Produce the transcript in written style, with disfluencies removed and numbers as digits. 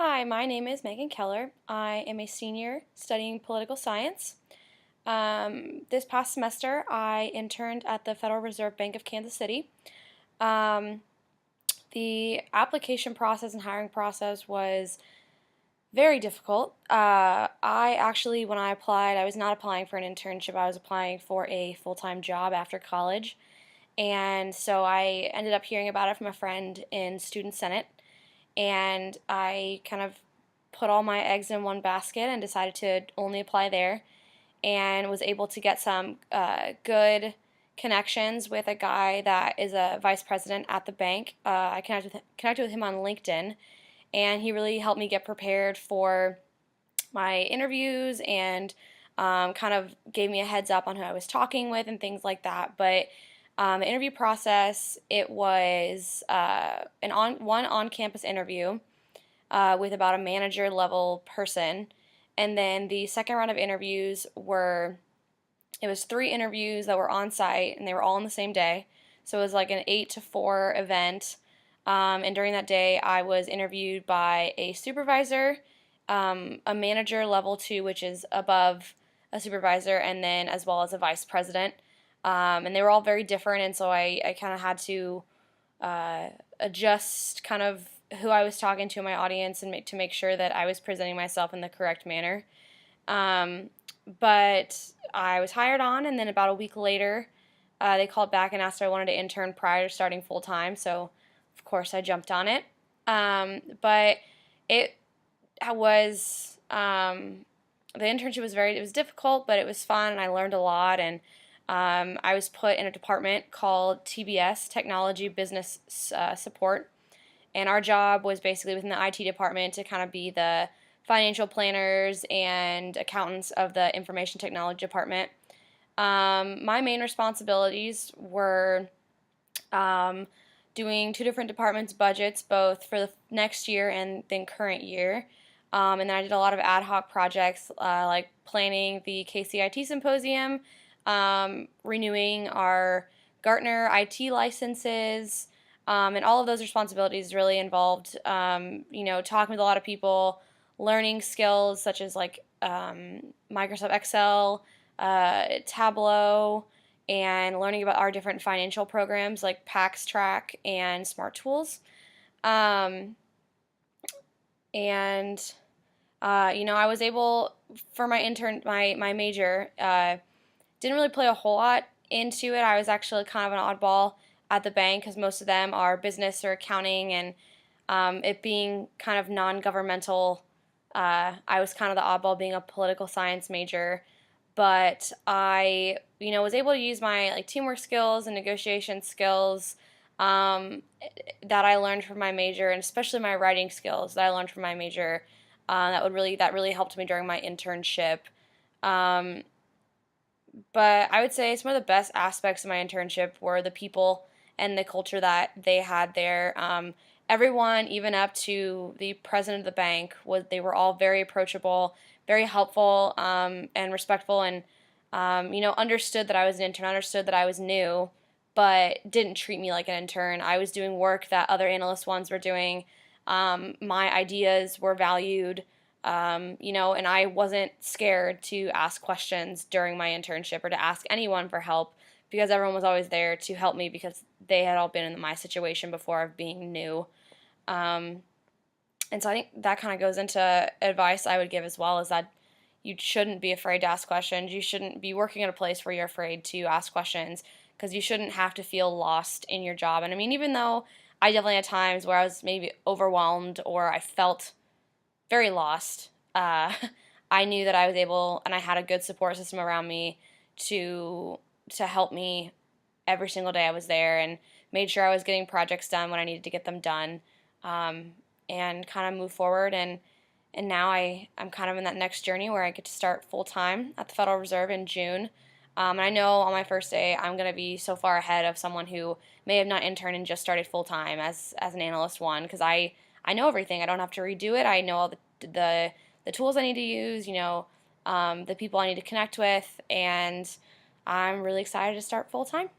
Hi, my name is Megan Keller. I am a senior studying political science. This past semester, I interned at the Federal Reserve Bank of Kansas City. Um, the application process and hiring process was very difficult. When I applied, I was not applying for an internship, I was applying for a full time job after college. And so I ended up hearing about it from a friend in Student Senate, and I kind of put all my eggs in one basket and decided to only apply there, and was able to get some good connections with a guy that is a vice president at the bank. I connected with him on LinkedIn, and he really helped me get prepared for my interviews and kind of gave me a heads up on who I was talking with and things like that. But the interview process, it was one on-campus interview with about a manager level person, and then the second round of interviews it was three interviews that were on site, and they were all on the same day. So it was like an 8 to 4 event. And during that day, I was interviewed by a supervisor, a manager level 2, which is above a supervisor, and then as well as a vice president. And they were all very different, and so I kind of had to adjust kind of who I was talking to in my audience and to make sure that I was presenting myself in the correct manner. Um, but I was hired on, and then about a week later, they called back and asked if I wanted to intern prior to starting full time. So, of course, I jumped on it. But it was the internship was it was difficult, but it was fun, and I learned a lot. And I was put in a department called TBS, Technology Business Support, and our job was basically within the IT department to kind of be the financial planners and accountants of the information technology department. My main responsibilities were doing two different departments' budgets, both for the next year and then current year. And then I did a lot of ad hoc projects like planning the KCIT symposium, renewing our Gartner IT licenses, and all of those responsibilities really involved, talking with a lot of people, learning skills such as like Microsoft Excel, Tableau, and learning about our different financial programs like PaxTrack and Smart Tools. Um, and I was able for my major, didn't really play a whole lot into it. I was actually kind of an oddball at the bank because most of them are business or accounting, and it being kind of non-governmental, I was kind of the oddball being a political science major. But I, was able to use my like teamwork skills and negotiation skills um, that I learned from my major, and especially my writing skills that I learned from my major. That really helped me during my internship. Um, but I would say some of the best aspects of my internship were the people and the culture that they had there. Everyone, even up to the president of the bank, they were all very approachable, very helpful, and respectful, and understood that I was an intern, understood that I was new, but didn't treat me like an intern. I was doing work that other analyst ones were doing. My ideas were valued, and I wasn't scared to ask questions during my internship or to ask anyone for help because everyone was always there to help me because they had all been in my situation before of being new. Um, and so I think that kind of goes into advice I would give as well, is that you shouldn't be afraid to ask questions. You shouldn't be working at a place where you're afraid to ask questions because you shouldn't have to feel lost in your job. And I mean, even though I definitely had times where I was maybe overwhelmed or I felt very lost, I knew that I was able and I had a good support system around me to help me every single day I was there, and made sure I was getting projects done when I needed to get them done, um, and kind of move forward. And now I'm kind of in that next journey where I get to start full time at the Federal Reserve in June. And I know on my first day I'm going to be so far ahead of someone who may have not interned and just started full time as an analyst one, because I know everything. I don't have to redo it. I know all the tools I need to use. The people I need to connect with, and I'm really excited to start full time.